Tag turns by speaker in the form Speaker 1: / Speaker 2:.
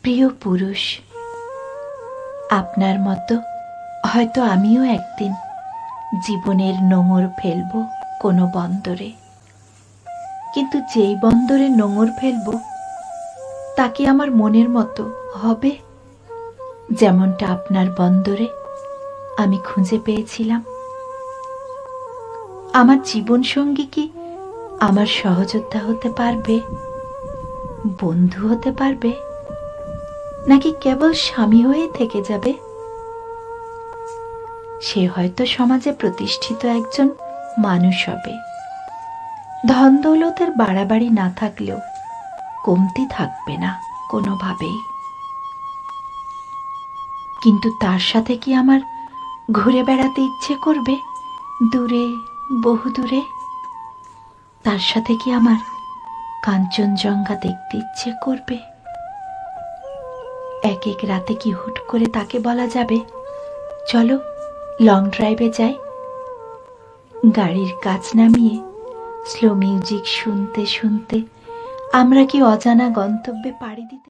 Speaker 1: প্রিয় পুরুষ, আপনার মতো হয়তো আমিও একদিন জীবনের নোঙর ফেলব কোনো বন্দরে। কিন্তু যেই বন্দরে নোঙর ফেলব তা কি আমার মনের মতো হবে, যেমনটা আপনার বন্দরে আমি খুঁজে পেয়েছিলাম? আমার জীবন সঙ্গী কি আমার সহযোদ্ধা হতে পারবে, বন্ধু হতে পারবে, নাকি কেবল স্বামী হয়ে থেকে যাবে? সে হয়তো সমাজে প্রতিষ্ঠিত একজন মানুষ হবে, ধন দৌলতের বাড়াবাড়ি না থাকলেও কমতি থাকবে না কোনোভাবেই। কিন্তু তার সাথে কি আমার ঘুরে বেড়াতে ইচ্ছে করবে দূরে, বহু দূরে? তার সাথে কি আমার কাঞ্চনজঙ্ঘা দেখতে ইচ্ছে করবে? এক এক রাতে কি হুট করে তাকে বলা যাবে, চলো লং ড্রাইভে যাই? গাড়ির কাচ নামিয়ে স্লো মিউজিক শুনতে শুনতে আমরা কি অজানা গন্তব্যে পাড়ি দিতে